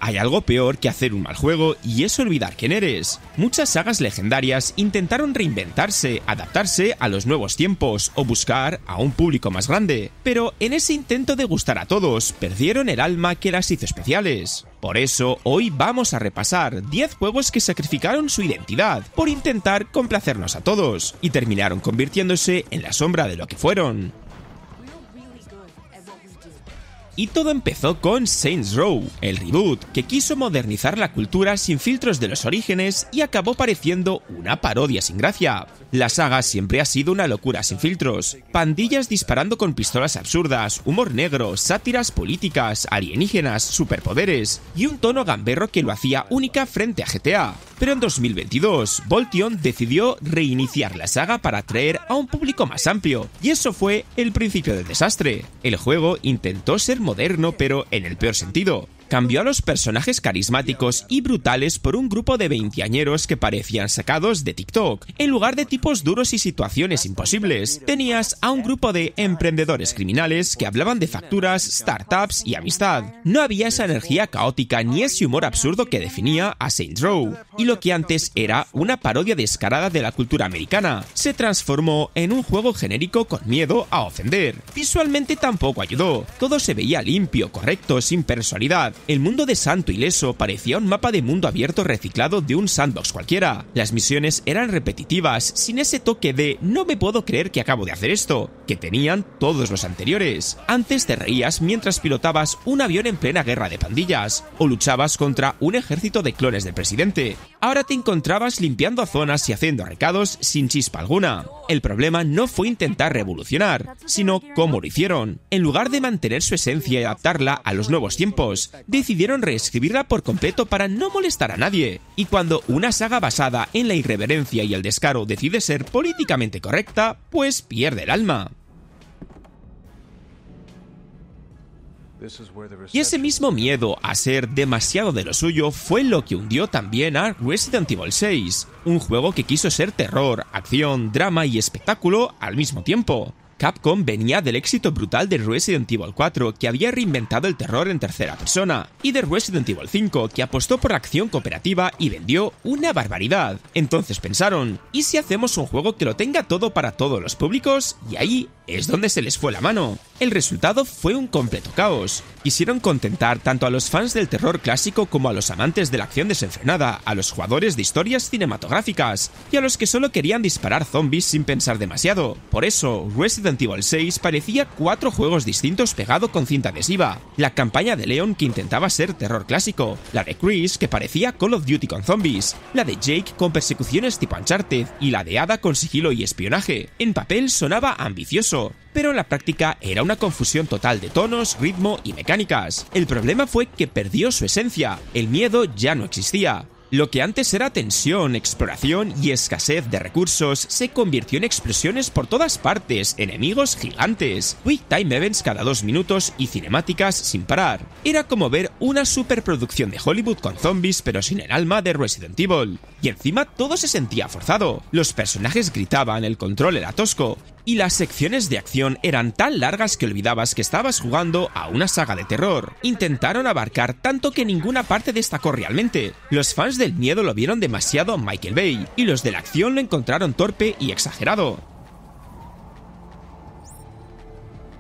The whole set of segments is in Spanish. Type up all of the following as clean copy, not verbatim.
Hay algo peor que hacer un mal juego y es olvidar quién eres. Muchas sagas legendarias intentaron reinventarse, adaptarse a los nuevos tiempos o buscar a un público más grande, pero en ese intento de gustar a todos, perdieron el alma que las hizo especiales. Por eso, hoy vamos a repasar 10 juegos que sacrificaron su identidad por intentar complacernos a todos y terminaron convirtiéndose en la sombra de lo que fueron. Y todo empezó con Saints Row, el reboot, que quiso modernizar la cultura sin filtros de los orígenes y acabó pareciendo una parodia sin gracia. La saga siempre ha sido una locura sin filtros, pandillas disparando con pistolas absurdas, humor negro, sátiras políticas, alienígenas, superpoderes y un tono gamberro que lo hacía única frente a GTA. Pero en 2022, Voltion decidió reiniciar la saga para atraer a un público más amplio, y eso fue el principio del desastre. El juego intentó ser moderno, pero en el peor sentido. Cambió a los personajes carismáticos y brutales por un grupo de veinteañeros que parecían sacados de TikTok. En lugar de tipos duros y situaciones imposibles, tenías a un grupo de emprendedores criminales que hablaban de facturas, startups y amistad. No había esa energía caótica ni ese humor absurdo que definía a Saints Row. Y lo que antes era una parodia descarada de la cultura americana, se transformó en un juego genérico con miedo a ofender. Visualmente tampoco ayudó. Todo se veía limpio, correcto, sin personalidad. El mundo de Santo Ileso parecía un mapa de mundo abierto reciclado de un sandbox cualquiera. Las misiones eran repetitivas, sin ese toque de "no me puedo creer que acabo de hacer esto", que tenían todos los anteriores. Antes te reías mientras pilotabas un avión en plena guerra de pandillas, o luchabas contra un ejército de clones del presidente. Ahora te encontrabas limpiando zonas y haciendo recados sin chispa alguna. El problema no fue intentar revolucionar, sino cómo lo hicieron. En lugar de mantener su esencia y adaptarla a los nuevos tiempos, decidieron reescribirla por completo para no molestar a nadie. Y cuando una saga basada en la irreverencia y el descaro decide ser políticamente correcta, pues pierde el alma. Y ese mismo miedo a ser demasiado de lo suyo fue lo que hundió también a Resident Evil 6, un juego que quiso ser terror, acción, drama y espectáculo al mismo tiempo. Capcom venía del éxito brutal de Resident Evil 4, que había reinventado el terror en tercera persona, y de Resident Evil 5, que apostó por la acción cooperativa y vendió una barbaridad. Entonces pensaron, ¿y si hacemos un juego que lo tenga todo para todos los públicos? Y ahí es donde se les fue la mano. El resultado fue un completo caos. Quisieron contentar tanto a los fans del terror clásico como a los amantes de la acción desenfrenada, a los jugadores de historias cinematográficas y a los que solo querían disparar zombies sin pensar demasiado. Por eso, Resident Evil 6 parecía 4 juegos distintos pegado con cinta adhesiva. La campaña de Leon, que intentaba ser terror clásico, la de Chris, que parecía Call of Duty con zombies, la de Jake con persecuciones tipo Uncharted y la de Ada con sigilo y espionaje. En papel sonaba ambicioso, pero en la práctica era una confusión total de tonos, ritmo y mecánicas. El problema fue que perdió su esencia, el miedo ya no existía. Lo que antes era tensión, exploración y escasez de recursos se convirtió en explosiones por todas partes, enemigos gigantes, quick time events cada 2 minutos y cinemáticas sin parar. Era como ver una superproducción de Hollywood con zombies pero sin el alma de Resident Evil. Y encima todo se sentía forzado, los personajes gritaban, el control era tosco, y las secciones de acción eran tan largas que olvidabas que estabas jugando a una saga de terror. Intentaron abarcar tanto que ninguna parte destacó realmente. Los fans del miedo lo vieron demasiado Michael Bay, y los de la acción lo encontraron torpe y exagerado.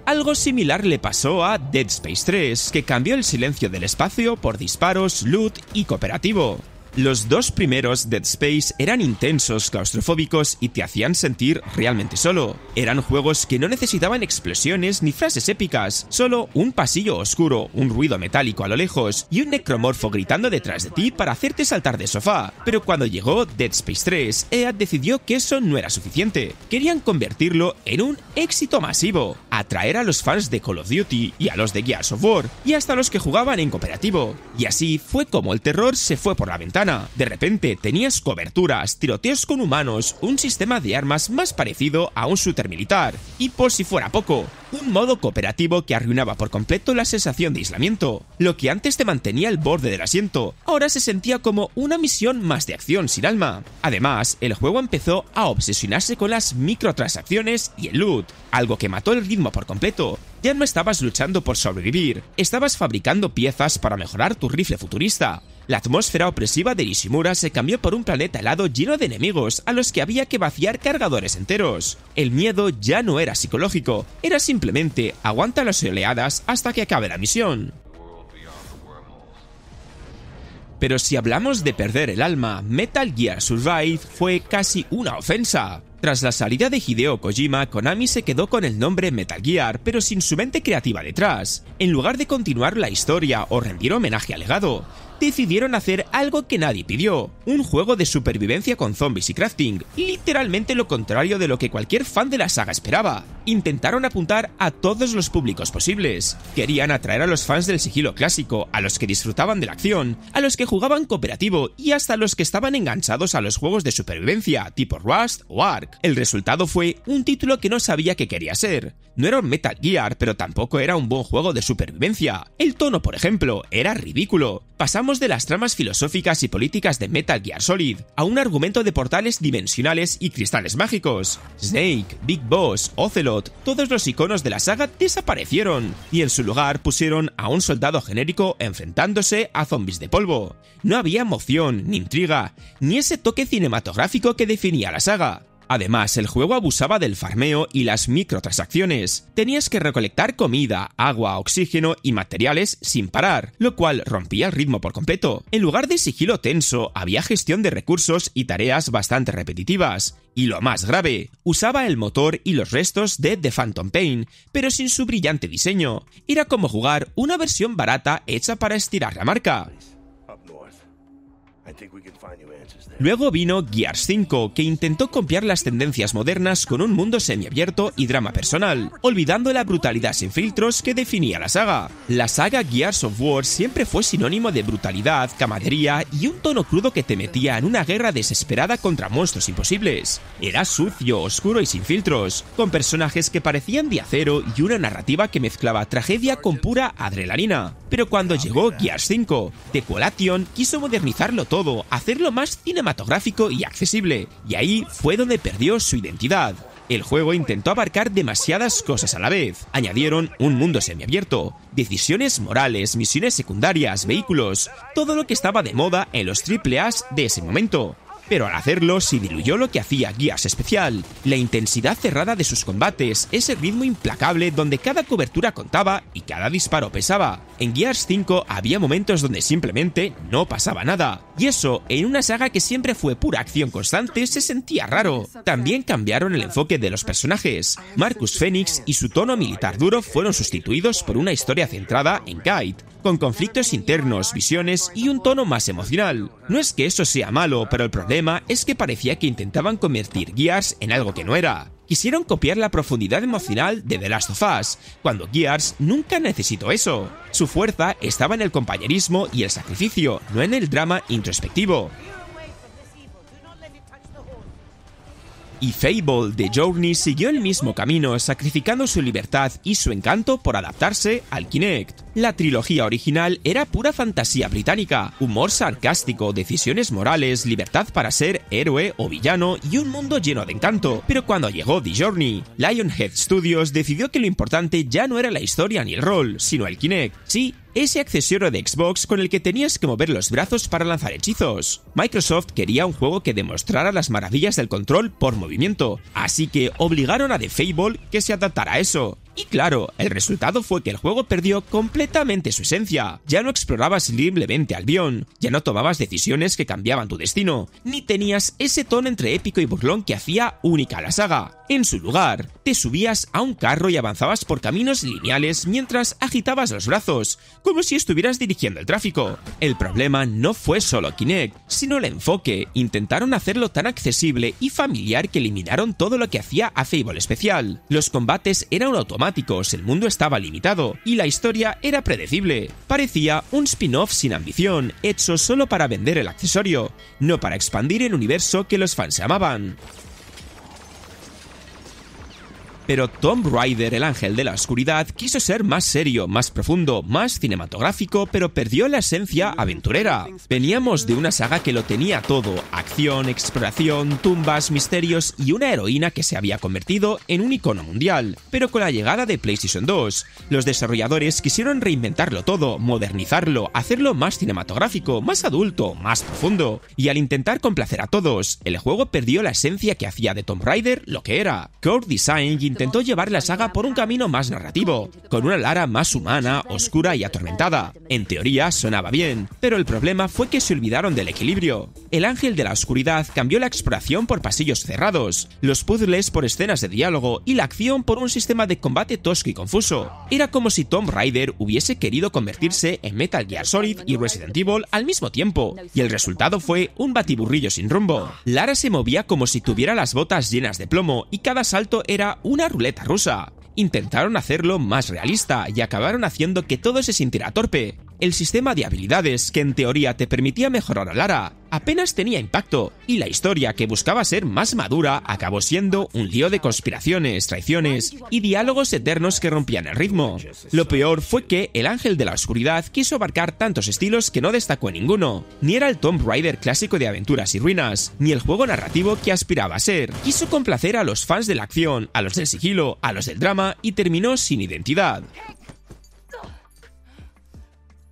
Algo similar le pasó a Dead Space 3, que cambió el silencio del espacio por disparos, loot y cooperativo. Los 2 primeros Dead Space eran intensos, claustrofóbicos y te hacían sentir realmente solo. Eran juegos que no necesitaban explosiones ni frases épicas, solo un pasillo oscuro, un ruido metálico a lo lejos y un necromorfo gritando detrás de ti para hacerte saltar de sofá. Pero cuando llegó Dead Space 3, EA decidió que eso no era suficiente. Querían convertirlo en un éxito masivo, atraer a los fans de Call of Duty y a los de Gears of War y hasta los que jugaban en cooperativo. Y así fue como el terror se fue por la ventana. De repente tenías coberturas, tiroteos con humanos, un sistema de armas más parecido a un shooter militar y, por si fuera poco, un modo cooperativo que arruinaba por completo la sensación de aislamiento. Lo que antes te mantenía al borde del asiento, ahora se sentía como una misión más de acción sin alma. Además, el juego empezó a obsesionarse con las microtransacciones y el loot, algo que mató el ritmo por completo. Ya no estabas luchando por sobrevivir, estabas fabricando piezas para mejorar tu rifle futurista. La atmósfera opresiva de Ishimura se cambió por un planeta helado lleno de enemigos a los que había que vaciar cargadores enteros. El miedo ya no era psicológico, era simplemente aguanta las oleadas hasta que acabe la misión. Pero si hablamos de perder el alma, Metal Gear Survive fue casi una ofensa. Tras la salida de Hideo Kojima, Konami se quedó con el nombre Metal Gear, pero sin su mente creativa detrás. En lugar de continuar la historia o rendir homenaje al legado, decidieron hacer algo que nadie pidió, un juego de supervivencia con zombies y crafting, literalmente lo contrario de lo que cualquier fan de la saga esperaba. Intentaron apuntar a todos los públicos posibles. Querían atraer a los fans del sigilo clásico, a los que disfrutaban de la acción, a los que jugaban cooperativo y hasta a los que estaban enganchados a los juegos de supervivencia, tipo Rust o Ark. El resultado fue un título que no sabía qué quería ser. No era un Metal Gear, pero tampoco era un buen juego de supervivencia. El tono, por ejemplo, era ridículo. Pasamos de las tramas filosóficas y políticas de Metal Gear Solid a un argumento de portales dimensionales y cristales mágicos. Snake, Big Boss, Ocelot, todos los iconos de la saga desaparecieron y en su lugar pusieron a un soldado genérico enfrentándose a zombies de polvo. No había emoción, ni intriga, ni ese toque cinematográfico que definía la saga. Además, el juego abusaba del farmeo y las microtransacciones. Tenías que recolectar comida, agua, oxígeno y materiales sin parar, lo cual rompía el ritmo por completo. En lugar de sigilo tenso, había gestión de recursos y tareas bastante repetitivas. Y lo más grave, usaba el motor y los restos de The Phantom Pain, pero sin su brillante diseño. Era como jugar una versión barata hecha para estirar la marca. Luego vino Gears 5, que intentó copiar las tendencias modernas con un mundo semiabierto y drama personal, olvidando la brutalidad sin filtros que definía la saga. La saga Gears of War siempre fue sinónimo de brutalidad, camaradería y un tono crudo que te metía en una guerra desesperada contra monstruos imposibles. Era sucio, oscuro y sin filtros, con personajes que parecían de acero y una narrativa que mezclaba tragedia con pura adrenalina. Pero cuando llegó Gears 5, The Coalition quiso modernizarlo todo, hacerlo más cinematográfico y accesible, y ahí fue donde perdió su identidad. El juego intentó abarcar demasiadas cosas a la vez. Añadieron un mundo semiabierto, decisiones morales, misiones secundarias, vehículos, todo lo que estaba de moda en los AAA de ese momento. Pero al hacerlo se diluyó lo que hacía Gears especial, la intensidad cerrada de sus combates, ese ritmo implacable donde cada cobertura contaba y cada disparo pesaba. En Gears 5 había momentos donde simplemente no pasaba nada, y eso, en una saga que siempre fue pura acción constante, se sentía raro. También cambiaron el enfoque de los personajes. Marcus Phoenix y su tono militar duro fueron sustituidos por una historia centrada en Guide, con conflictos internos, visiones y un tono más emocional. No es que eso sea malo, pero el problema es que parecía que intentaban convertir Gears en algo que no era. Quisieron copiar la profundidad emocional de The Last of Us, cuando Gears nunca necesitó eso. Su fuerza estaba en el compañerismo y el sacrificio, no en el drama introspectivo. Y Fable de Journey siguió el mismo camino, sacrificando su libertad y su encanto por adaptarse al Kinect. La trilogía original era pura fantasía británica, humor sarcástico, decisiones morales, libertad para ser héroe o villano y un mundo lleno de encanto. Pero cuando llegó The Journey, Lionhead Studios decidió que lo importante ya no era la historia ni el rol, sino el Kinect. Sí, ese accesorio de Xbox con el que tenías que mover los brazos para lanzar hechizos. Microsoft quería un juego que demostrara las maravillas del control por movimiento, así que obligaron a The Fable que se adaptara a eso. Y claro, el resultado fue que el juego perdió completamente su esencia. Ya no explorabas libremente Albion, ya no tomabas decisiones que cambiaban tu destino, ni tenías ese tono entre épico y burlón que hacía única la saga. En su lugar, te subías a un carro y avanzabas por caminos lineales mientras agitabas los brazos, como si estuvieras dirigiendo el tráfico. El problema no fue solo Kinect, sino el enfoque. Intentaron hacerlo tan accesible y familiar que eliminaron todo lo que hacía a Fable especial. Los combates eran automáticos, el mundo estaba limitado y la historia era predecible. Parecía un spin-off sin ambición, hecho solo para vender el accesorio, no para expandir el universo que los fans amaban. Pero Tomb Raider, el ángel de la oscuridad, quiso ser más serio, más profundo, más cinematográfico, pero perdió la esencia aventurera. Veníamos de una saga que lo tenía todo: acción, exploración, tumbas, misterios y una heroína que se había convertido en un icono mundial. Pero con la llegada de PlayStation 2, los desarrolladores quisieron reinventarlo todo, modernizarlo, hacerlo más cinematográfico, más adulto, más profundo. Y al intentar complacer a todos, el juego perdió la esencia que hacía de Tomb Raider lo que era. Core Design intentó llevar la saga por un camino más narrativo, con una Lara más humana, oscura y atormentada. En teoría sonaba bien, pero el problema fue que se olvidaron del equilibrio. El ángel de la oscuridad cambió la exploración por pasillos cerrados, los puzzles por escenas de diálogo y la acción por un sistema de combate tosco y confuso. Era como si Tomb Raider hubiese querido convertirse en Metal Gear Solid y Resident Evil al mismo tiempo, y el resultado fue un batiburrillo sin rumbo. Lara se movía como si tuviera las botas llenas de plomo y cada salto era una ruleta rusa. Intentaron hacerlo más realista y acabaron haciendo que todo se sintiera torpe. El sistema de habilidades, que en teoría te permitía mejorar a Lara, apenas tenía impacto, y la historia, que buscaba ser más madura, acabó siendo un lío de conspiraciones, traiciones y diálogos eternos que rompían el ritmo. Lo peor fue que el ángel de la oscuridad quiso abarcar tantos estilos que no destacó en ninguno. Ni era el Tomb Raider clásico de aventuras y ruinas, ni el juego narrativo que aspiraba a ser. Quiso complacer a los fans de la acción, a los del sigilo, a los del drama, y terminó sin identidad.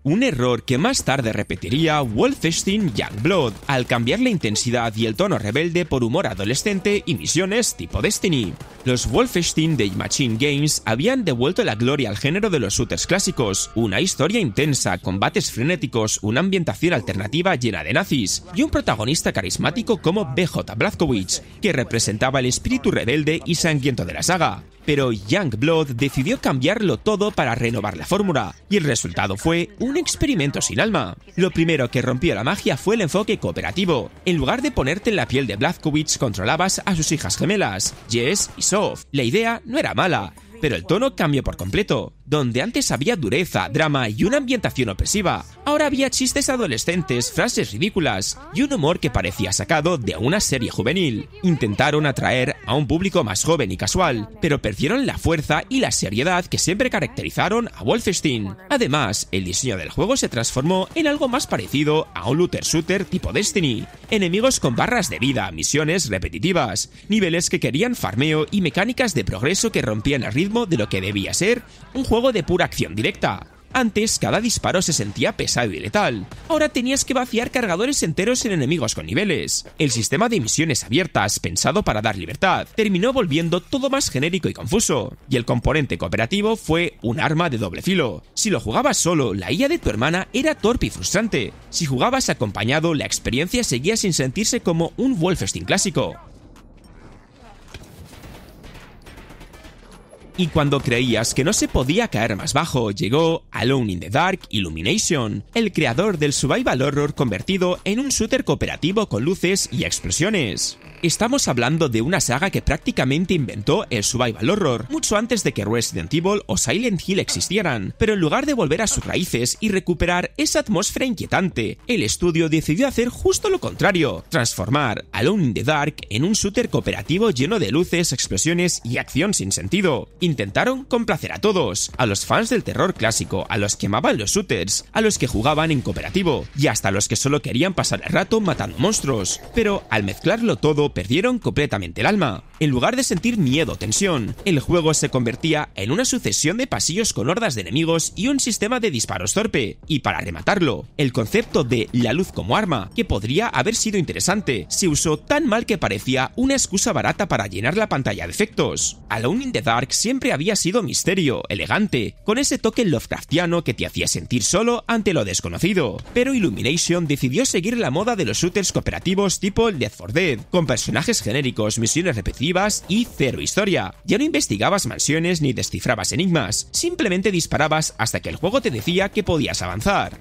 Un error que más tarde repetiría Wolfenstein Youngblood, al cambiar la intensidad y el tono rebelde por humor adolescente y misiones tipo Destiny. Los Wolfenstein de Machine Games habían devuelto la gloria al género de los shooters clásicos, una historia intensa, combates frenéticos, una ambientación alternativa llena de nazis, y un protagonista carismático como BJ Blazkowicz, que representaba el espíritu rebelde y sangriento de la saga. Pero Youngblood decidió cambiarlo todo para renovar la fórmula, y el resultado fue un experimento sin alma. Lo primero que rompió la magia fue el enfoque cooperativo. En lugar de ponerte en la piel de Blazkowicz, controlabas a sus hijas gemelas, Jess y Soph. La idea no era mala, pero el tono cambió por completo. Donde antes había dureza, drama y una ambientación opresiva, ahora había chistes adolescentes, frases ridículas y un humor que parecía sacado de una serie juvenil. Intentaron atraer a un público más joven y casual, pero perdieron la fuerza y la seriedad que siempre caracterizaron a Wolfenstein. Además, el diseño del juego se transformó en algo más parecido a un looter shooter tipo Destiny. Enemigos con barras de vida, misiones repetitivas, niveles que querían farmeo y mecánicas de progreso que rompían el ritmo de lo que debía ser un juego de pura acción directa. Antes, cada disparo se sentía pesado y letal. Ahora tenías que vaciar cargadores enteros en enemigos con niveles. El sistema de misiones abiertas, pensado para dar libertad, terminó volviendo todo más genérico y confuso. Y el componente cooperativo fue un arma de doble filo. Si lo jugabas solo, la IA de tu hermana era torpe y frustrante. Si jugabas acompañado, la experiencia seguía sin sentirse como un Wolfenstein clásico. Y cuando creías que no se podía caer más bajo, llegó Alone in the Dark Illumination, el creador del survival horror convertido en un shooter cooperativo con luces y explosiones. Estamos hablando de una saga que prácticamente inventó el survival horror, mucho antes de que Resident Evil o Silent Hill existieran, pero en lugar de volver a sus raíces y recuperar esa atmósfera inquietante, el estudio decidió hacer justo lo contrario, transformar Alone in the Dark en un shooter cooperativo lleno de luces, explosiones y acción sin sentido. Intentaron complacer a todos, a los fans del terror clásico, a los que amaban los shooters, a los que jugaban en cooperativo, y hasta a los que solo querían pasar el rato matando monstruos. Pero al mezclarlo todo, perdieron completamente el alma. En lugar de sentir miedo o tensión, el juego se convertía en una sucesión de pasillos con hordas de enemigos y un sistema de disparos torpe. Y para rematarlo, el concepto de la luz como arma, que podría haber sido interesante, se usó tan mal que parecía una excusa barata para llenar la pantalla de efectos. Alone in the Dark siempre había sido misterio, elegante, con ese toque Lovecraftiano que te hacía sentir solo ante lo desconocido. Pero Illumination decidió seguir la moda de los shooters cooperativos tipo Left 4 Dead, con personajes genéricos, misiones repetitivas y cero historia. Ya no investigabas mansiones ni descifrabas enigmas, simplemente disparabas hasta que el juego te decía que podías avanzar.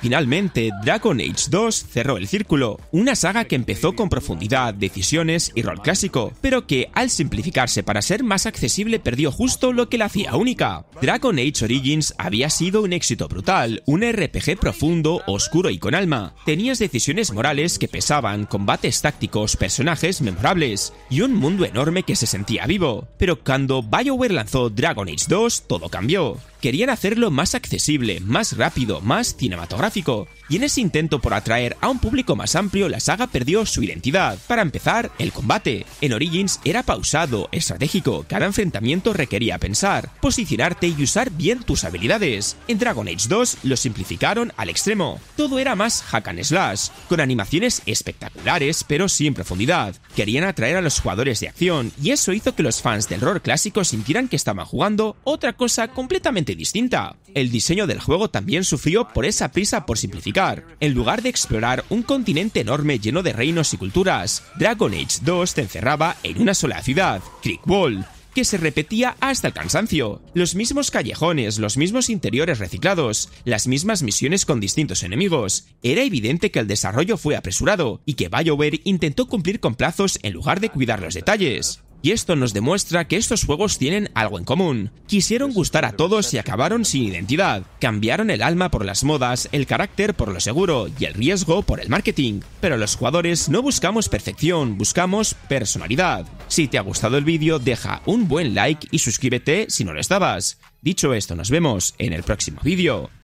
Finalmente, Dragon Age 2 cerró el círculo, una saga que empezó con profundidad, decisiones y rol clásico, pero que, al simplificarse para ser más accesible, perdió justo lo que la hacía única. Dragon Age Origins había sido un éxito brutal, un RPG profundo, oscuro y con alma. Tenías decisiones morales que pesaban, combates tácticos, personajes memorables, y un mundo enorme que se sentía vivo. Pero cuando BioWare lanzó Dragon Age 2, todo cambió. Querían hacerlo más accesible, más rápido, más cinematográfico, y en ese intento por atraer a un público más amplio, la saga perdió su identidad. Para empezar, el combate. En Origins era pausado, estratégico, cada enfrentamiento requería pensar, posicionarte y usar bien tus habilidades. En Dragon Age 2 lo simplificaron al extremo. Todo era más hack and slash, con animaciones espectaculares pero sin profundidad. Querían atraer a los jugadores de acción, y eso hizo que los fans del rol clásico sintieran que estaban jugando otra cosa completamente distinta. El diseño del juego también sufrió por esa prisa por simplificar. En lugar de explorar un continente enorme lleno de reinos y culturas, Dragon Age 2 te encerraba en una sola ciudad, Creekwall, que se repetía hasta el cansancio. Los mismos callejones, los mismos interiores reciclados, las mismas misiones con distintos enemigos. Era evidente que el desarrollo fue apresurado y que BioWare intentó cumplir con plazos en lugar de cuidar los detalles. Y esto nos demuestra que estos juegos tienen algo en común. Quisieron gustar a todos y acabaron sin identidad. Cambiaron el alma por las modas, el carácter por lo seguro y el riesgo por el marketing. Pero los jugadores no buscamos perfección, buscamos personalidad. Si te ha gustado el vídeo, deja un buen like y suscríbete si no lo estabas. Dicho esto, nos vemos en el próximo vídeo.